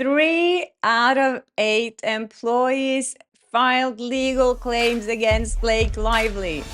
3 out of 8 employees filed legal claims against Blake Lively.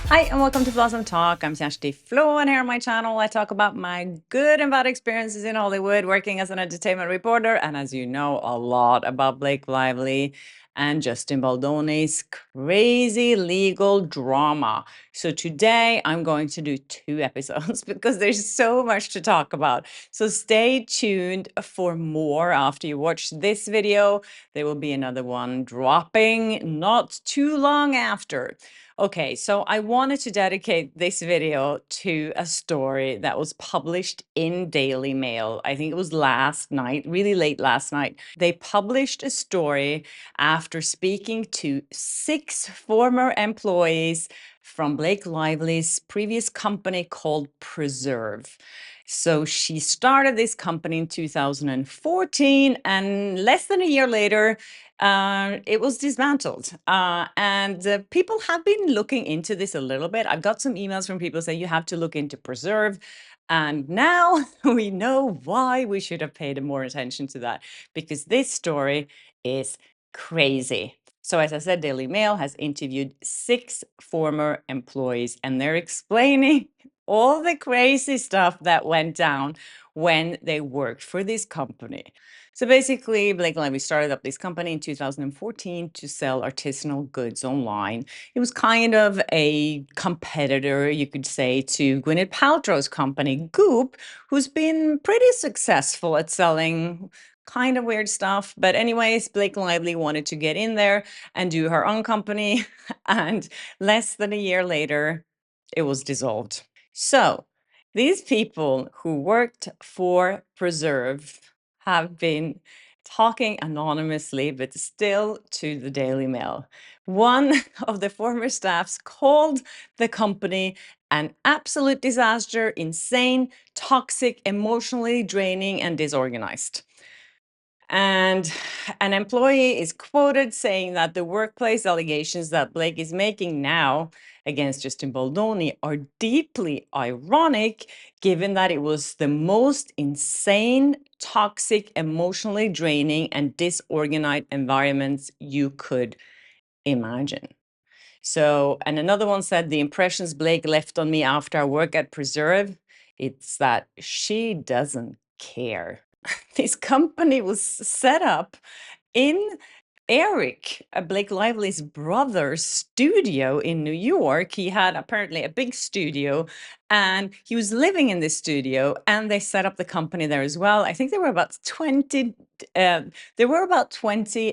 Hi, and welcome to Blossom Talk. I'm Shashti Flo, and here on my channel, I talk about my good and bad experiences in Hollywood working as an entertainment reporter, and as you know, a lot about Blake Lively and Justin Baldoni's crazy legal drama. So today, I'm going to do 2 episodes because there's so much to talk about. So stay tuned for more after you watch this video. There will be another one dropping not too long after. Okay, so I wanted to dedicate this video to a story that was published in Daily Mail. I think it was last night, really late last night. They published a story after speaking to 6 former employees from Blake Lively's previous company called Preserve. So she started this company in 2014, and less than a year later, it was dismantled. And people have been looking into this a little bit. I've got some emails from people saying you have to look into Preserve. And now we know why we should have paid more attention to that, because this story is crazy. So as I said, Daily Mail has interviewed 6 former employees, and they're explaining all the crazy stuff that went down when they worked for this company. So basically, Blake Lively started up this company in 2014 to sell artisanal goods online. It was kind of a competitor, you could say, to Gwyneth Paltrow's company, Goop, who's been pretty successful at selling kind of weird stuff. But anyways, Blake Lively wanted to get in there and do her own company. And less than a year later, it was dissolved. So these people who worked for Preserve have been talking anonymously, but still to the Daily Mail. One of the former staffs called the company an absolute disaster, insane, toxic, emotionally draining, and disorganized. And an employee is quoted saying that the workplace allegations that Blake is making now against Justin Baldoni are deeply ironic, given that it was the most insane, toxic, emotionally draining, and disorganized environments you could imagine. So, and another one said, the impressions Blake left on me after I work at Preserve, it's that she doesn't care. This company was set up in Eric, Blake Lively's brother's studio in New York. He had apparently a big studio, and he was living in this studio, and they set up the company there as well. I think there were about 20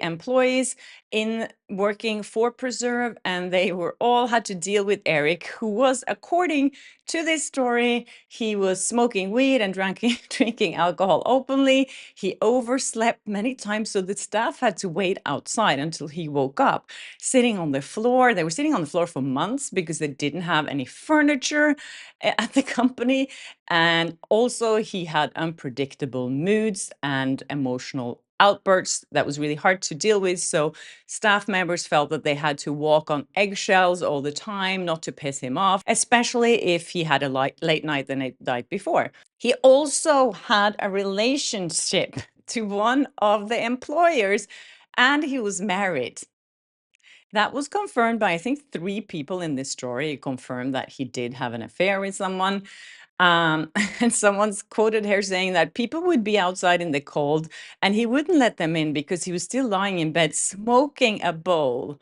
employees in working for Preserve, and they were all had to deal with Eric, who was, according to this story, he was smoking weed and drinking alcohol openly. He overslept many times, so the staff had to wait outside until he woke up, sitting on the floor. They were sitting on the floor for months because they didn't have any furniture at the company. And also he had unpredictable moods and emotional outbursts that was really hard to deal with. So staff members felt that they had to walk on eggshells all the time, not to piss him off, especially if he had a late night the night before. He also had a relationship to one of the employers, and he was married. That was confirmed by, I think, 3 people in this story. It confirmed that he did have an affair with someone. And someone's quoted here saying that people would be outside in the cold and he wouldn't let them in because he was still lying in bed smoking a bowl.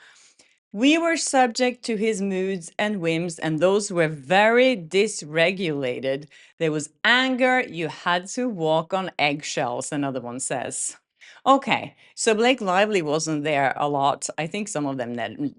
We were subject to his moods and whims, and those were very dysregulated. There was anger. You had to walk on eggshells, another one says. Okay, so Blake Lively wasn't there a lot. I think some of them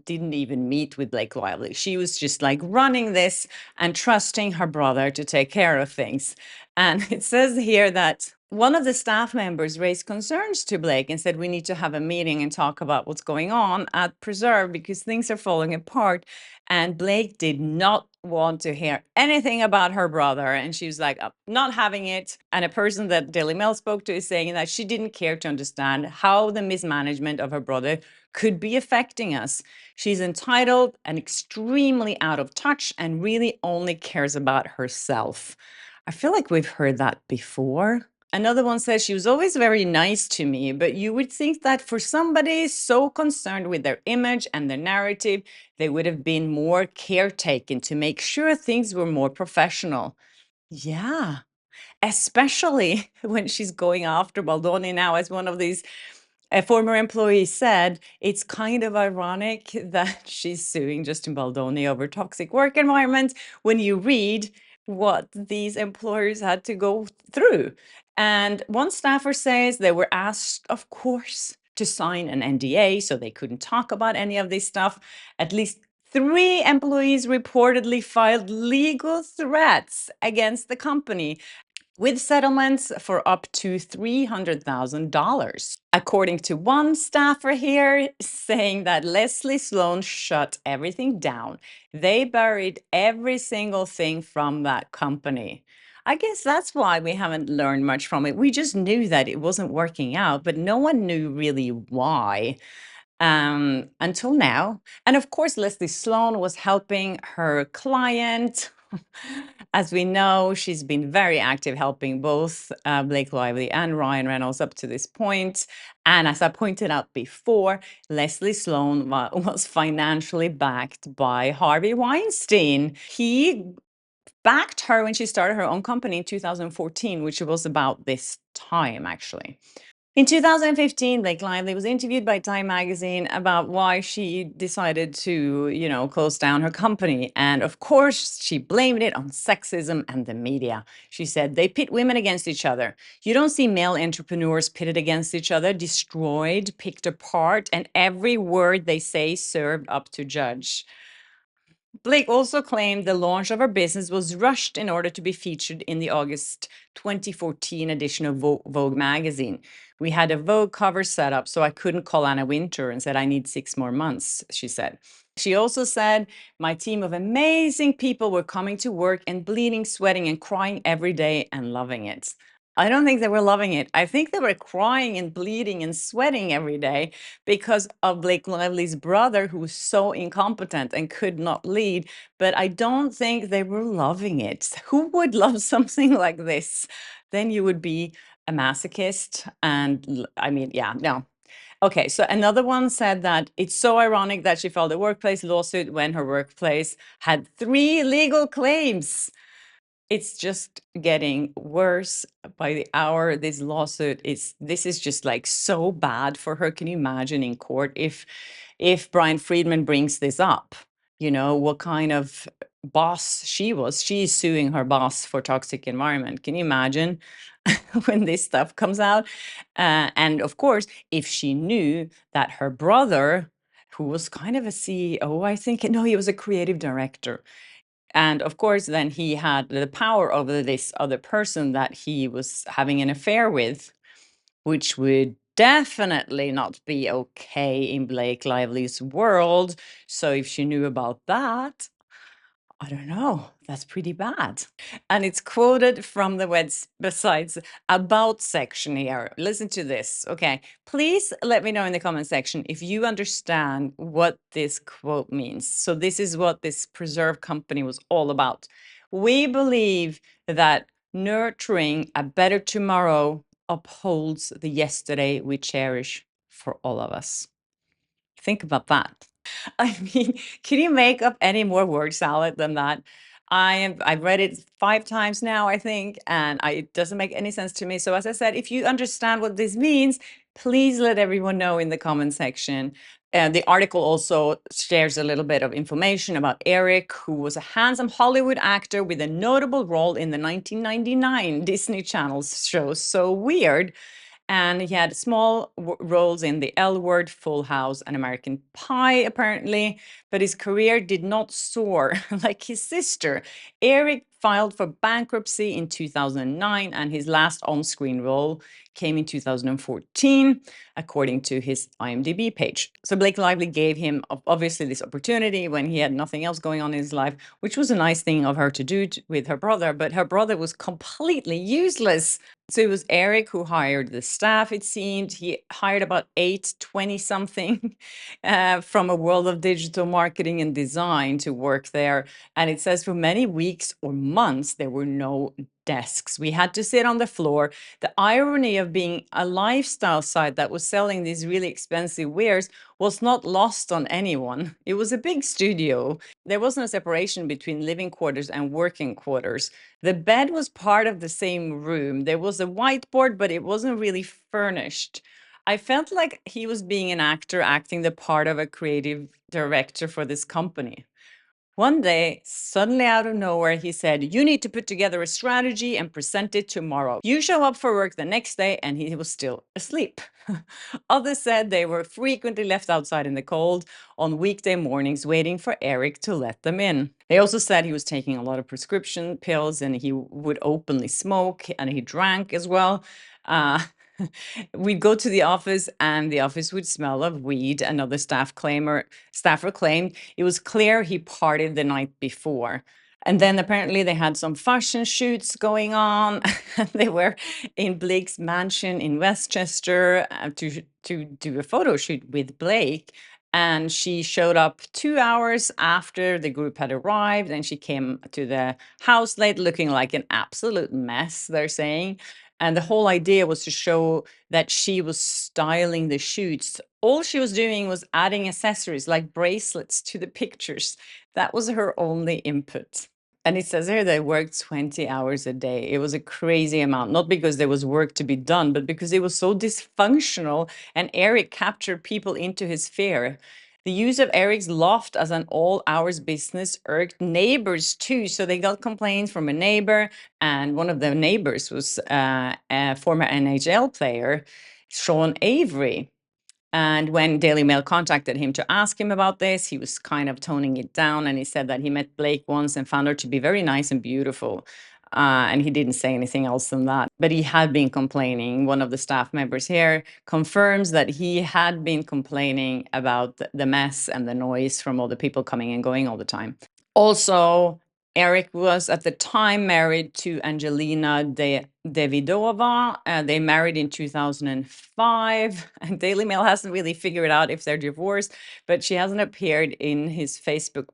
didn't even meet with Blake Lively. She was just like running this and trusting her brother to take care of things. And it says here that one of the staff members raised concerns to Blake and said, we need to have a meeting and talk about what's going on at Preserve because things are falling apart. And Blake did not want to hear anything about her brother. And she was like, not having it. And a person that Daily Mail spoke to is saying that she didn't care to understand how the mismanagement of her brother could be affecting us. She's entitled and extremely out of touch and really only cares about herself. I feel like we've heard that before. Another one says she was always very nice to me, but you would think that for somebody so concerned with their image and their narrative, they would have been more caretaken to make sure things were more professional. Yeah, especially when she's going after Baldoni now, as one of these former employees said, it's kind of ironic that she's suing Justin Baldoni over toxic work environment when you read what these employers had to go through. And one staffer says they were asked, of course, to sign an NDA, so they couldn't talk about any of this stuff. At least 3 employees reportedly filed legal threats against the company with settlements for up to $300,000. According to one staffer here, saying that Leslie Sloan shut everything down. They buried every single thing from that company. I guess that's why we haven't learned much from it. We just knew that it wasn't working out, but no one knew really why until now. And of course, Leslie Sloan was helping her client. As we know, she's been very active helping both Blake Lively and Ryan Reynolds up to this point. And as I pointed out before, Leslie Sloan was financially backed by Harvey Weinstein. He backed her when she started her own company in 2014, which was about this time, actually. In 2015, Blake Lively was interviewed by Time magazine about why she decided to, close down her company. And of course, she blamed it on sexism and the media. She said, they pit women against each other. You don't see male entrepreneurs pitted against each other, destroyed, picked apart, and every word they say served up to judge. Blake also claimed the launch of her business was rushed in order to be featured in the August 2014 edition of Vogue magazine. We had a Vogue cover set up, so I couldn't call Anna Wintour and said, I need 6 more months, she said. She also said, my team of amazing people were coming to work and bleeding, sweating, and crying every day and loving it. I don't think they were loving it. I think they were crying and bleeding and sweating every day because of Blake Lively's brother, who was so incompetent and could not lead. But I don't think they were loving it. Who would love something like this? Then you would be a masochist. And I mean, yeah, no. Okay, so another one said that it's so ironic that she filed a workplace lawsuit when her workplace had 3 legal claims. It's just getting worse by the hour. This lawsuit this is just like so bad for her. Can you imagine in court if Brian Friedman brings this up? What kind of boss she was. She's suing her boss for toxic environment. Can you imagine when this stuff comes out? And of course, if she knew that her brother, who was kind of a CEO, I think, no, he was a creative director. And of course, then he had the power over this other person that he was having an affair with, which would definitely not be okay in Blake Lively's world. So if she knew about that, I don't know. That's pretty bad. And it's quoted from the website's about section here. Listen to this. Okay. Please let me know in the comment section if you understand what this quote means. So this is what this preserve company was all about. We believe that nurturing a better tomorrow upholds the yesterday we cherish for all of us. Think about that. I mean, can you make up any more word salad than that? I've read it 5 times now, I think, and it doesn't make any sense to me. So as I said, if you understand what this means, please let everyone know in the comment section. The article also shares a little bit of information about Eric, who was a handsome Hollywood actor with a notable role in the 1999 Disney Channel show So Weird. And he had small roles in The L Word, Full House, and American Pie, apparently. But his career did not soar like his sister. Eric filed for bankruptcy in 2009, and his last on-screen role came in 2014, according to his IMDb page. So Blake Lively gave him obviously this opportunity when he had nothing else going on in his life, which was a nice thing of her to do with her brother, but her brother was completely useless. So it was Eric who hired the staff, it seemed. He hired about 8 20-something from a world of digital marketing and design to work there. And it says for many weeks or months, there were no desks. We had to sit on the floor. The irony of being a lifestyle site that was selling these really expensive wares was not lost on anyone. It was a big studio. There wasn't a separation between living quarters and working quarters. The bed was part of the same room. There was a whiteboard, but it wasn't really furnished. I felt like he was being an actor acting the part of a creative director for this company. One day, suddenly out of nowhere, he said, "You need to put together a strategy and present it tomorrow." You show up for work the next day, and he was still asleep. Others said they were frequently left outside in the cold on weekday mornings, waiting for Eric to let them in. They also said he was taking a lot of prescription pills and he would openly smoke and he drank as well. Uh, We'd go to the office and the office would smell of weed. Another staffer claimed it was clear he partied the night before. And then apparently they had some fashion shoots going on. They were in Blake's mansion in Westchester to do a photo shoot with Blake. And she showed up 2 hours after the group had arrived, and she came to the house late looking like an absolute mess, they're saying. And the whole idea was to show that she was styling the shoots. All she was doing was adding accessories like bracelets to the pictures. That was her only input. And it says here they worked 20 hours a day. It was a crazy amount, not because there was work to be done, but because it was so dysfunctional. And Eric captured people into his sphere. The use of Eric's loft as an all-hours business irked neighbors too. So they got complaints from a neighbor, and one of the neighbors was a former NHL player, Sean Avery. And when Daily Mail contacted him to ask him about this, he was kind of toning it down. And he said that he met Blake once and found her to be very nice and beautiful. And he didn't say anything else than that. But he had been complaining. One of the staff members here confirms that he had been complaining about the mess and the noise from all the people coming and going all the time. Also, Eric was at the time married to Angelina Davidova. They married in 2005. And Daily Mail hasn't really figured out if they're divorced, but she hasn't appeared in his Facebook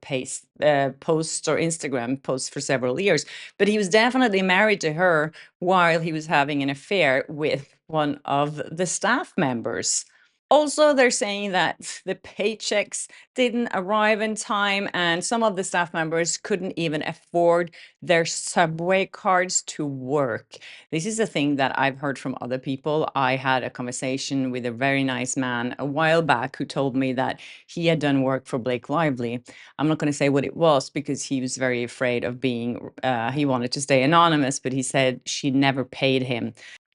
posts or Instagram posts for several years. But he was definitely married to her while he was having an affair with one of the staff members. Also, they're saying that the paychecks didn't arrive in time, and some of the staff members couldn't even afford their subway cards to work. This is a thing that I've heard from other people. I had a conversation with a very nice man a while back who told me that he had done work for Blake Lively. I'm not going to say what it was because he was very afraid of being, he wanted to stay anonymous, but he said she never paid him.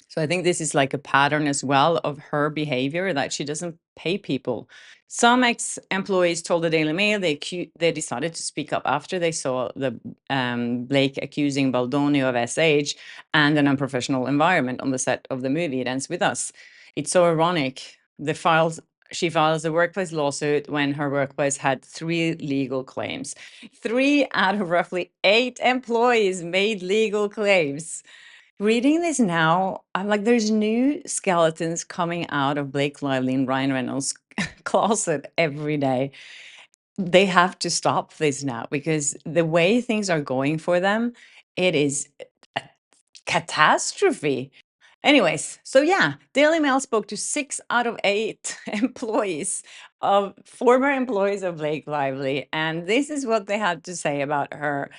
So I think this is like a pattern as well of her behavior, that she doesn't pay people. Some ex-employees told the Daily Mail they decided to speak up after they saw the Blake accusing Baldoni of SH and an unprofessional environment on the set of the movie It Ends With Us. It's so ironic. She files a workplace lawsuit when her workplace had 3 legal claims. 3 out of roughly 8 employees made legal claims. Reading this now, I'm like, there's new skeletons coming out of Blake Lively and Ryan Reynolds' closet every day. They have to stop this now because the way things are going for them, it is a catastrophe. Anyways, so yeah, Daily Mail spoke to 6 out of 8 former employees of Blake Lively, and this is what they had to say about her.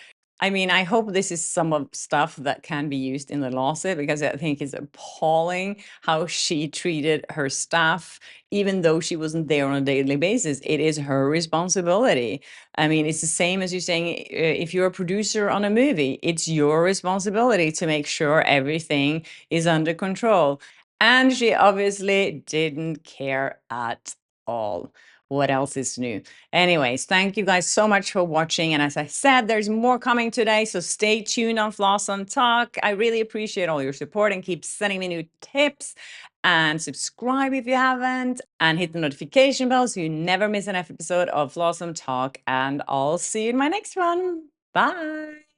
I mean, I hope this is some of stuff that can be used in the lawsuit because I think it's appalling how she treated her staff, even though she wasn't there on a daily basis. It is her responsibility. I mean, it's the same as you saying, if you're a producer on a movie, it's your responsibility to make sure everything is under control. And she obviously didn't care at all. What else is new? Anyways, thank you guys so much for watching. And as I said, there's more coming today, so stay tuned on Floss on Talk. I really appreciate all your support and keep sending me new tips. And subscribe if you haven't, and hit the notification bell so you never miss an episode of Floss on Talk. And I'll see you in my next one. Bye.